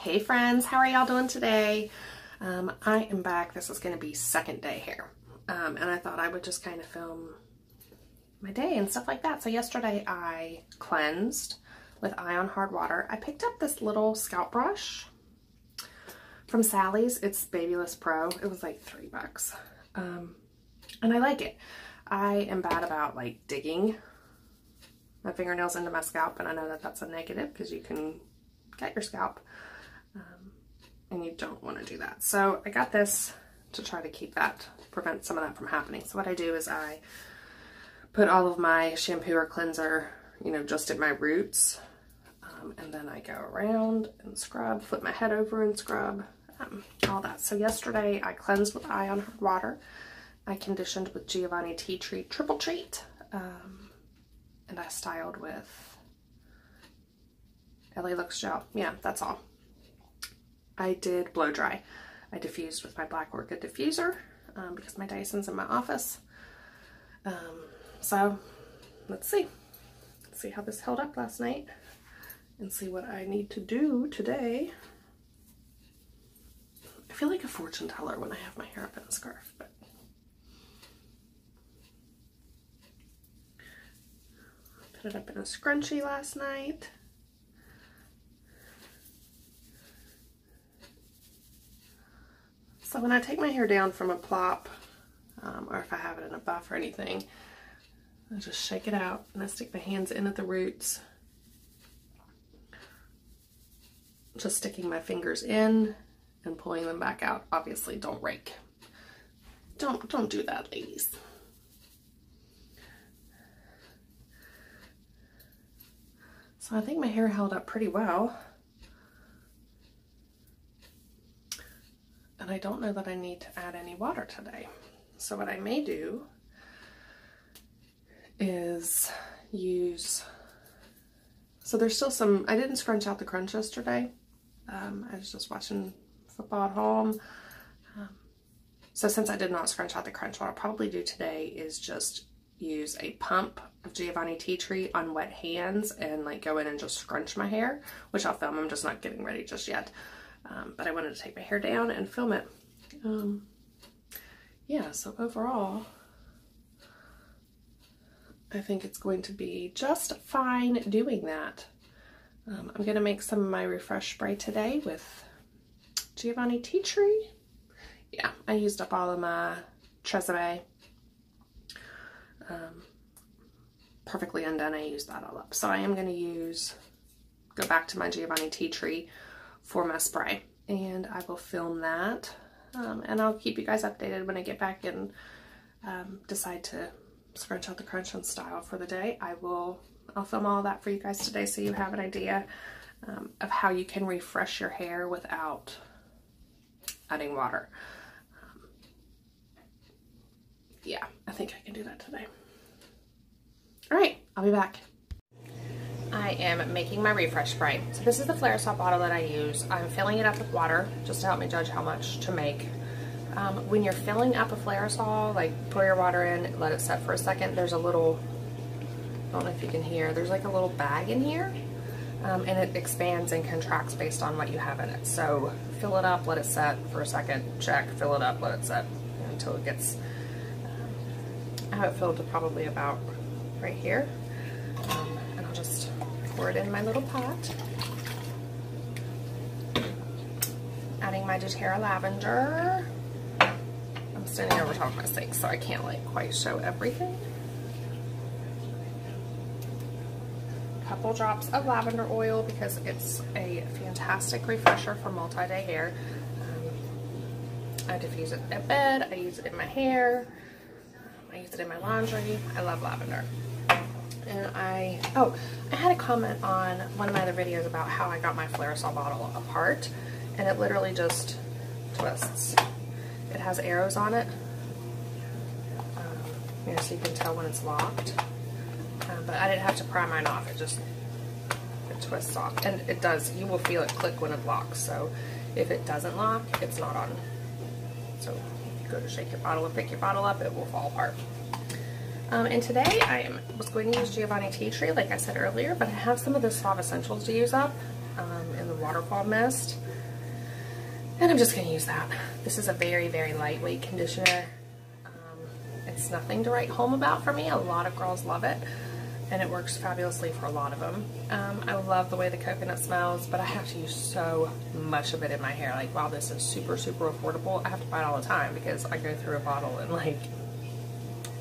Hey friends, how are y'all doing today? I am back. This is going to be second day here. And I thought I would just kind of film my day and stuff like that. So yesterday I cleansed with Ion Hard Water. I picked up this little scalp brush from Sally's. It's Babyless Pro. It was like $3. And I like it. I am bad about like digging my fingernails into my scalp, and I know that that's a negative because you can get your scalp. And you don't want to do that. So I got this to try to keep that, prevent some of that from happening. So what I do is I put all of my shampoo or cleanser, just at my roots. And then I go around and scrub, flip my head over and scrub, all that. So yesterday I cleansed with Ion Hard Water. I conditioned with Giovanni Tea Tree Triple Treat. And I styled with LA Looks Gel. Yeah, that's all. I did blow dry. I diffused with my Black Orchid diffuser because my Dyson's in my office. So let's see. Let's see how this held up last night and see what I need to do today. I feel like a fortune teller when I have my hair up in a scarf, but I put it up in a scrunchie last night. So when I take my hair down from a plop, or if I have it in a buff or anything, I just shake it out and I stick my hands in at the roots. Just sticking my fingers in and pulling them back out. Obviously, don't rake. Don't do that, ladies. So I think my hair held up pretty well. And I don't know that I need to add any water today. So what I may do is use, so there's still some, I didn't scrunch out the crunch yesterday. I was just watching football at home. So since I did not scrunch out the crunch, what I'll probably do today is just use a pump of Giovanni Tea Tree on wet hands and like go in and just scrunch my hair, which I'll film. I'm just not getting ready just yet. But I wanted to take my hair down and film it. Yeah, so overall, I think it's going to be just fine doing that. I'm going to make some of my refresh spray today with Giovanni Tea Tree. Yeah, I used up all of my Tresemme. Perfectly undone, I used that all up. So I am going to go back to my Giovanni Tea Tree for my spray, and I will film that, and I'll keep you guys updated when I get back and decide to scrunch out the crunch and style for the day. I'll film all that for you guys today so you have an idea of how you can refresh your hair without adding water. Yeah, I think I can do that today. All right, I'll be back. I am making my refresh spray. So this is the Flairosol bottle that I use. I'm filling it up with water just to help me judge how much to make. When you're filling up a Flairosol, like pour your water in, let it set for a second. There's a little, I don't know if you can hear, there's like a little bag in here, and it expands and contracts based on what you have in it. So fill it up, let it set for a second, check, fill it up, let it set until it gets, I have it filled to probably about right here. And I'll just pour it in my little pot. Adding my doTERRA lavender. I'm standing over top of my sink, so I can't like quite show everything. Couple drops of lavender oil because it's a fantastic refresher for multi-day hair. I diffuse it in bed. I use it in my hair. I use it in my laundry. I love lavender. And I had a comment on one of my other videos about how I got my Flairosol bottle apart, and it literally just twists. It has arrows on it, so you can tell when it's locked, but I didn't have to pry mine off. It twists off, and it does, you will feel it click when it locks. So if it doesn't lock, it's not on. So if you go to shake your bottle and pick your bottle up, it will fall apart. And today I was going to use Giovanni Tea Tree, like I said earlier, but I have some of the Suave Essentials to use up in the waterfall mist. And I'm just going to use that. This is a very, very lightweight conditioner. It's nothing to write home about for me. A lot of girls love it, and it works fabulously for a lot of them. I love the way the coconut smells, but I have to use so much of it in my hair. Like, while this is super, super affordable, I have to buy it all the time because I go through a bottle in like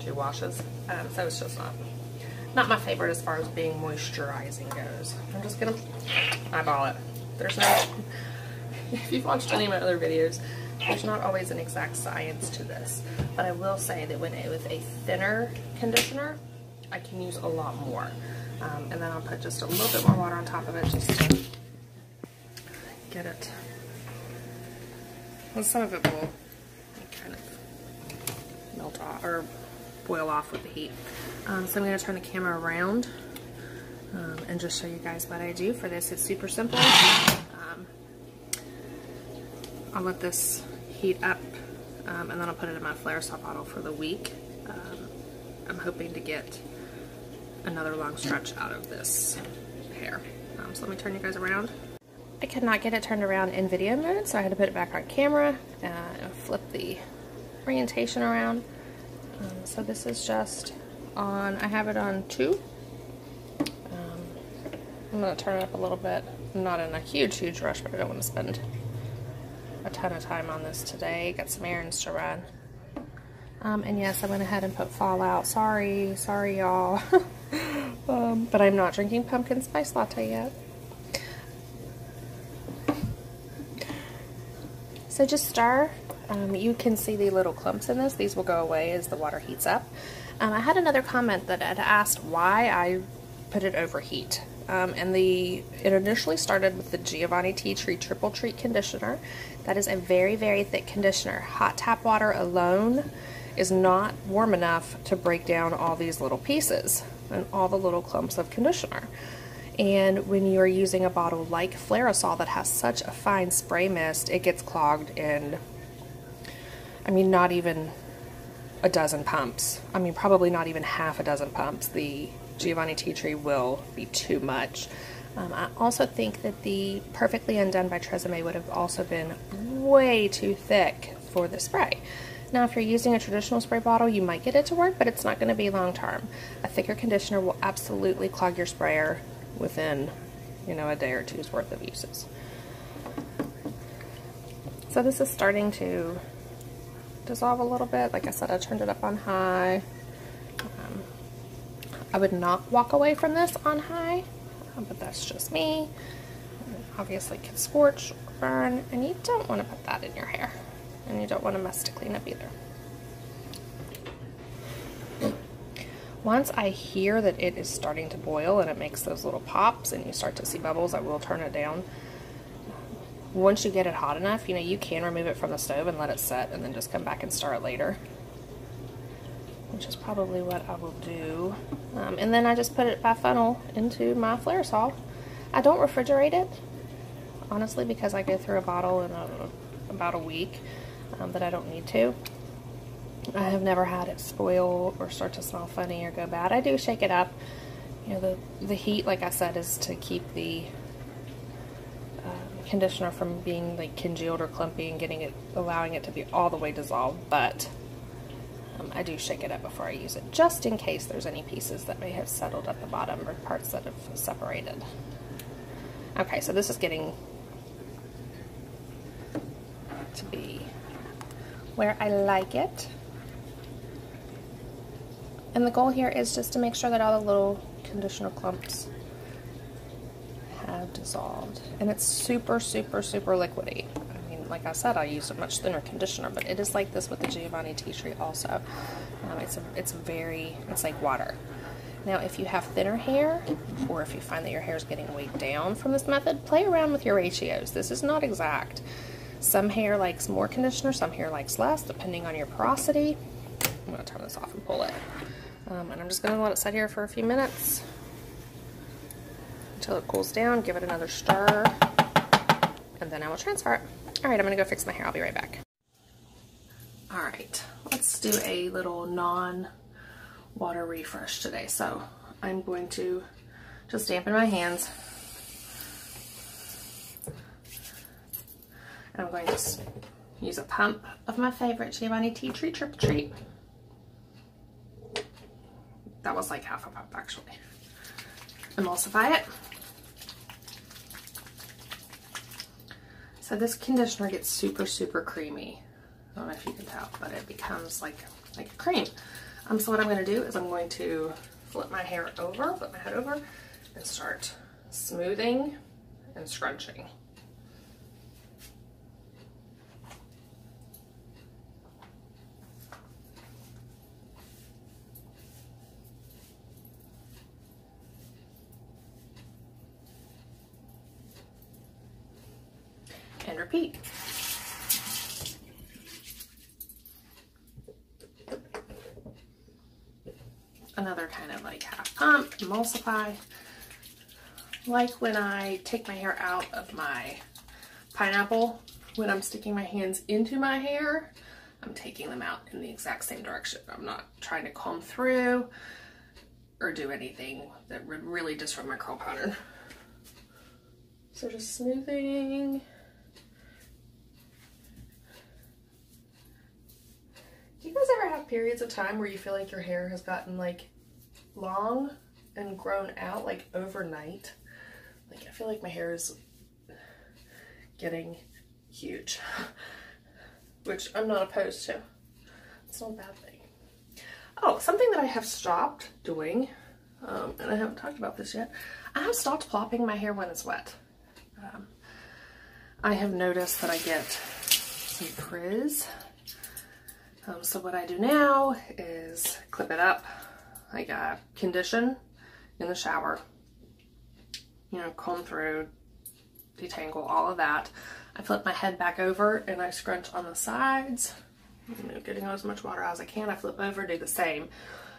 2 washes. So it's just not my favorite as far as being moisturizing goes. I'm just gonna eyeball it. There's no, if you've watched any of my other videos, there's not always an exact science to this, but I will say that with a thinner conditioner, I can use a lot more. And then I'll put just a little bit more water on top of it just to get it. Well, some of it will kind of melt off or boil off with the heat. So I'm going to turn the camera around and just show you guys what I do for this. It's super simple. I'll let this heat up, and then I'll put it in my Flairsaw bottle for the week. I'm hoping to get another long stretch out of this hair. So let me turn you guys around. I could not get it turned around in video mode, so I had to put it back on camera and flip the orientation around. So this is just on, I have it on 2. I'm going to turn it up a little bit. I'm not in a huge rush, but I don't want to spend a ton of time on this today. Got some errands to run. And yes, I went ahead and put Fallout. Sorry y'all. But I'm not drinking pumpkin spice latte yet. So just stir. You can see the little clumps in this. These will go away as the water heats up. I had another comment that had asked why I put it over heat. And it initially started with the Giovanni Tea Tree Triple Treat Conditioner. That is a very, very thick conditioner. Hot tap water alone is not warm enough to break down all these little pieces and all the little clumps of conditioner. And when you're using a bottle like Flairsaw that has such a fine spray mist, it gets clogged in, I mean, not even a dozen pumps. I mean, probably not even half a dozen pumps. The Giovanni Tea Tree will be too much. I also think that the Perfectly Undone by Tresemme would have also been way too thick for the spray. Now, if you're using a traditional spray bottle, you might get it to work, but it's not going to be long term. A thicker conditioner will absolutely clog your sprayer within, you know, a day or two's worth of uses. So this is starting to dissolve a little bit. Like I said, I turned it up on high. I would not walk away from this on high, but that's just me. Obviously, it can scorch or burn, and you don't want to put that in your hair, and you don't want to mess to clean up either. Once I hear that it is starting to boil and it makes those little pops and you start to see bubbles, I will turn it down. Once you get it hot enough, you know, you can remove it from the stove and let it set and then just come back and stir it later, which is probably what I will do. And then I just put it by funnel into my Flairsaw. I don't refrigerate it, honestly, because I go through a bottle in about a week that I don't need to. I have never had it spoil or start to smell funny or go bad. I do shake it up. You know, the heat, like I said, is to keep the conditioner from being like congealed or clumpy and allowing it to be all the way dissolved, but I do shake it up before I use it, just in case there's any pieces that may have settled at the bottom or parts that have separated. Okay, so this is getting to be where I like it. And the goal here is just to make sure that all the little conditioner clumps have dissolved. And it's super, super, super liquidy. I mean, like I said, I use a much thinner conditioner, but it is like this with the Giovanni Tea Tree also. It's like water. Now, if you have thinner hair, or if you find that your hair is getting weighed down from this method, play around with your ratios. This is not exact. Some hair likes more conditioner, some hair likes less, depending on your porosity. I'm going to turn this off and pull it. And I'm just going to let it sit here for a few minutes until it cools down, give it another stir, and then I will transfer it. Alright, I'm going to go fix my hair. I'll be right back. Alright, let's do a little non-water refresh today. So I'm going to just dampen my hands And I'm going to use a pump of my favorite Giovanni Tea Tree Triple Treat. That was like half a pump actually. Emulsify it. So this conditioner gets super, super creamy. I don't know if you can tell, but it becomes like a cream. So what I'm going to do is I'm going to flip my head over, and start smoothing and scrunching. And repeat. Another kind of like half pump, emulsify. Like when I take my hair out of my pineapple, when I'm sticking my hands into my hair, I'm taking them out in the exact same direction. I'm not trying to comb through or do anything that would really disrupt my curl pattern. So just smoothing. Do you guys ever have periods of time where you feel like your hair has gotten like long and grown out like overnight? Like I feel like my hair is getting huge, which I'm not opposed to. It's not a bad thing. Oh, something that I have stopped doing, and I haven't talked about this yet, I have stopped plopping my hair when it's wet. I have noticed that I get some frizz. So what I do now is clip it up, like condition in the shower, you know, comb through, detangle, all of that. I flip my head back over and I scrunch on the sides, you know, getting as much water as I can. I flip over, do the same,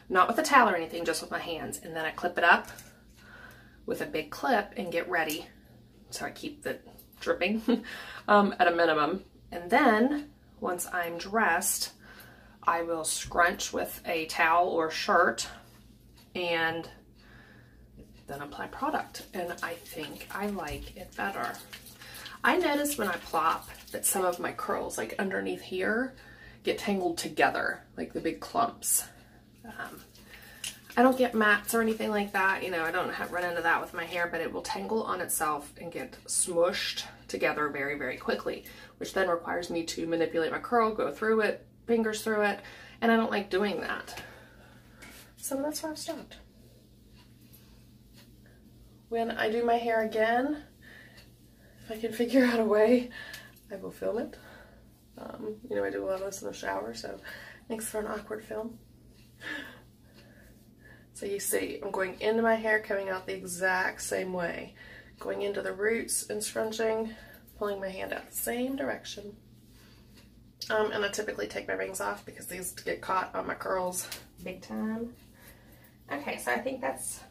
not with a towel or anything, just with my hands. And then I clip it up with a big clip and get ready. So I keep the dripping at a minimum. And then once I'm dressed, I will scrunch with a towel or shirt and then apply product. And I think I like it better. I noticed when I plop that some of my curls, like underneath here, get tangled together, like the big clumps. I don't get mats or anything like that. You know, I don't run into that with my hair, but it will tangle on itself and get smooshed together very, very quickly, which then requires me to manipulate my curl, go through it, fingers through it, and I don't like doing that. So that's why I've stopped. When I do my hair again, if I can figure out a way, I will film it. You know, I do a lot of this in the shower, so thanks for an awkward film. So you see, I'm going into my hair, coming out the exact same way. Going into the roots and scrunching, pulling my hand out the same direction. And I typically take my rings off because these get caught on my curls big time. Okay, so I think that's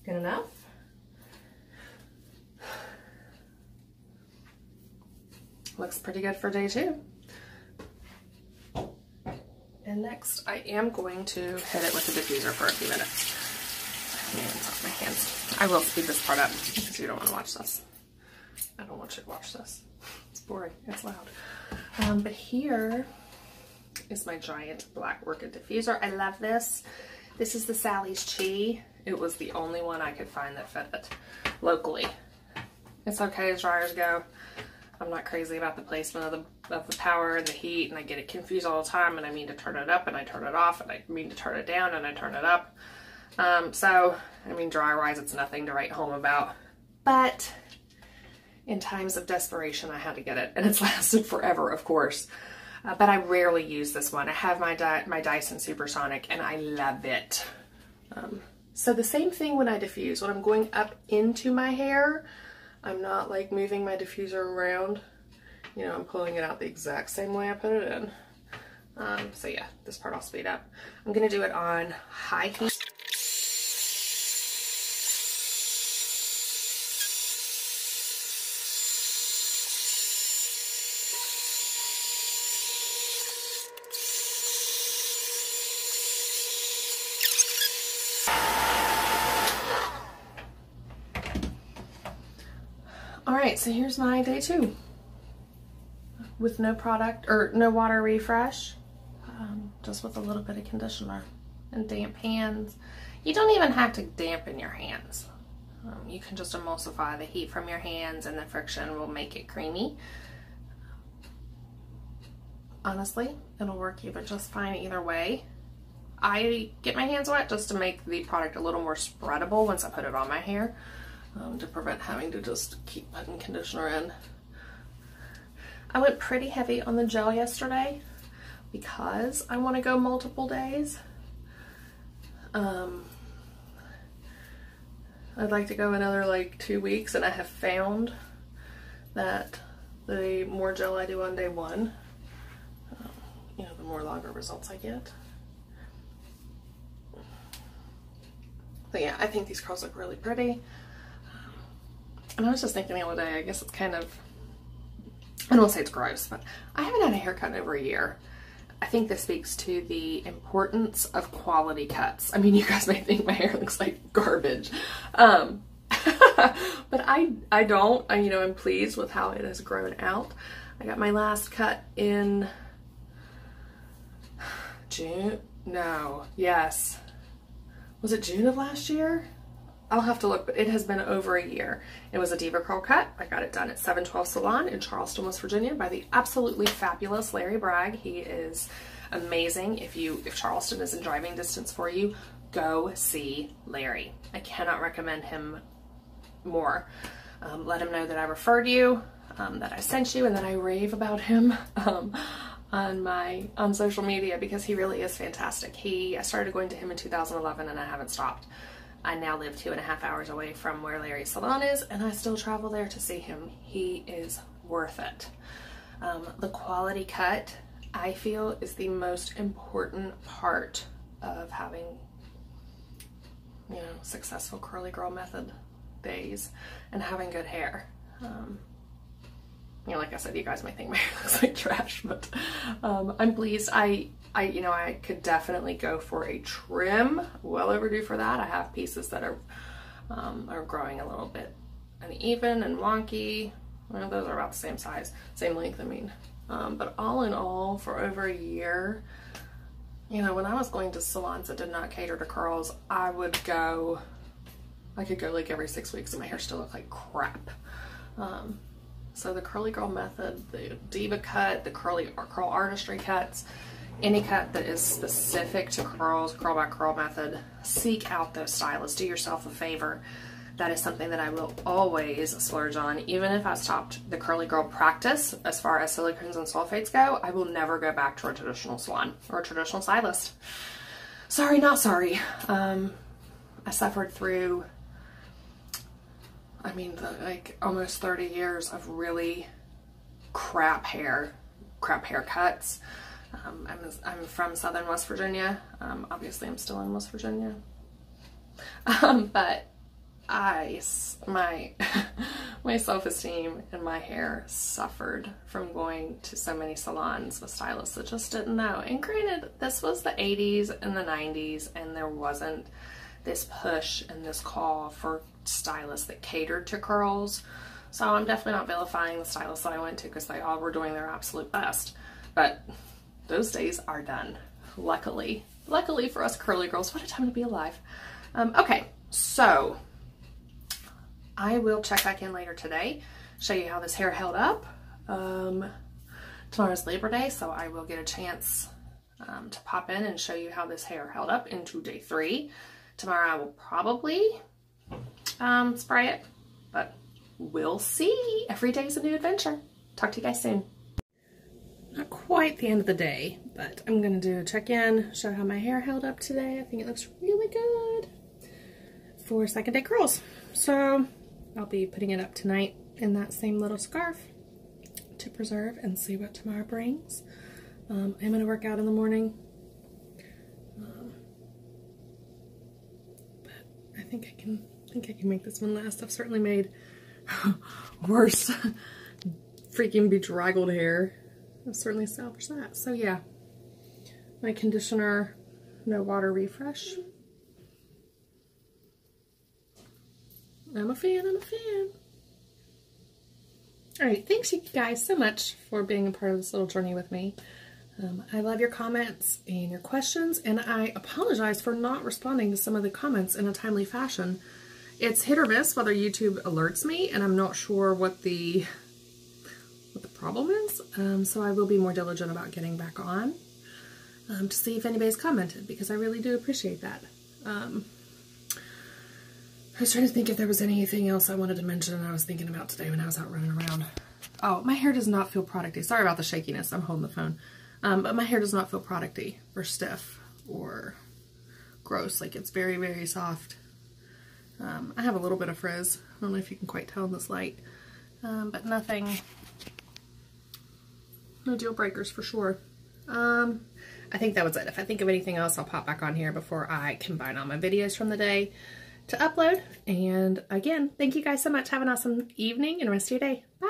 good enough. Looks pretty good for day 2. And next I am going to hit it with the diffuser for a few minutes. Hands off my hands. I will speed this part up because you don't want to watch this. I don't want you to watch this. It's boring. It's loud. But here is my giant black orchid diffuser. I love this. This is the Sally's Chi. It was the only one I could find that fit it locally. It's okay as dryers go. I'm not crazy about the placement of the power and the heat, and I get it confused all the time, and I mean to turn it up and I turn it off, and I mean to turn it down and I turn it up. So, I mean, dryer-wise, it's nothing to write home about. But in times of desperation, I had to get it, and it's lasted forever, of course. But I rarely use this one. I have my Dyson Supersonic, and I love it. So the same thing when I diffuse. When I'm going up into my hair, I'm not like moving my diffuser around. You know, I'm pulling it out the exact same way I put it in. So yeah, this part I'll speed up. I'm gonna do it on high heat. All right, so here's my day 2. with no product or no water refresh, just with a little bit of conditioner and damp hands. You don't even have to dampen your hands. You can just emulsify the heat from your hands, and the friction will make it creamy. Honestly, it'll work either just fine either way. I get my hands wet just to make the product a little more spreadable once I put it on my hair, to prevent having to just keep putting conditioner in. I went pretty heavy on the gel yesterday because I want to go multiple days. I'd like to go another like 2 weeks, and I have found that the more gel I do on day one, you know, the more longer results I get. So yeah, I think these curls look really pretty. And I was just thinking the other day, I guess it's kind of, I don't want to say it's gross, but I haven't had a haircut in over a year. I think this speaks to the importance of quality cuts. I mean, you guys may think my hair looks like garbage. But I don't. You know, I'm pleased with how it has grown out. I got my last cut in June. No, yes. Was it June of last year? I'll have to look, but it has been over a year. It was a Diva Curl cut. I got it done at 712 Salon in Charleston, West Virginia by the absolutely fabulous Larry Bragg. He is amazing. If Charleston is in driving distance for you, go see Larry. I cannot recommend him more. Let him know that I referred you, that I sent you, and that I rave about him on social media, because he really is fantastic. I started going to him in 2011 and I haven't stopped. I now live 2.5 hours away from where Larry's salon is, and I still travel there to see him. He is worth it. The quality cut, I feel, is the most important part of having, you know, successful curly girl method days and having good hair. You know, like I said, you guys might think my hair looks like trash, but I'm pleased. You know, I could definitely go for a trim. Well overdue for that. I have pieces that are growing a little bit uneven and wonky. Well, those are about the same size, same length, I mean. But all in all, for over a year, you know, when I was going to salons that did not cater to curls, I could go like every 6 weeks and my hair still looked like crap. So the curly girl method, the Diva cut, the curl artistry cuts, any cut that is specific to curls, curl by curl method, seek out those stylists. Do yourself a favor. That is something that I will always splurge on. Even if I stopped the curly girl practice, as far as silicones and sulfates go, I will never go back to a traditional salon or a traditional stylist. Sorry, not sorry. I suffered through, I mean, like almost 30 years of really crap haircuts. I'm from Southern West Virginia. Obviously I'm still in West Virginia. But my self-esteem and my hair suffered from going to so many salons with stylists that just didn't know. And granted, this was the 80s and the 90s, and there wasn't this push and this call for stylists that catered to curls. So I'm definitely not vilifying the stylists that I went to, because they all were doing their absolute best. But those days are done. Luckily for us curly girls. What a time to be alive. Okay, so I will check back in later today, show you how this hair held up. Tomorrow's Labor Day, so I will get a chance to pop in and show you how this hair held up into day 3. Tomorrow I will probably spray it, but we'll see. Every day is a new adventure. Talk to you guys soon. Not quite the end of the day, but I'm going to do a check-in, show how my hair held up today. I think it looks really good for second day curls. So I'll be putting it up tonight in that same little scarf to preserve and see what tomorrow brings. I'm going to work out in the morning. But I think I can make this one last. I've certainly made worse freaking bedraggled hair. I've certainly salvaged that. So yeah, my conditioner, no water refresh. I'm a fan, I'm a fan. All right, thanks you guys so much for being a part of this little journey with me. I love your comments and your questions, and I apologize for not responding to some of the comments in a timely fashion. It's hit or miss whether YouTube alerts me, and I'm not sure what the problem is. So I will be more diligent about getting back on to see if anybody's commented, because I really do appreciate that. I was trying to think if there was anything else I wanted to mention and I was thinking about today when I was out running around. Oh, my hair does not feel producty. Sorry about the shakiness. I'm holding the phone. But my hair does not feel producty or stiff or gross. Like, it's very, very soft. I have a little bit of frizz. I don't know if you can quite tell in this light. But nothing, no deal breakers for sure. I think that was it. If I think of anything else, I'll pop back on here before I combine all my videos from the day to upload. And again, thank you guys so much. Have an awesome evening and rest of your day. Bye.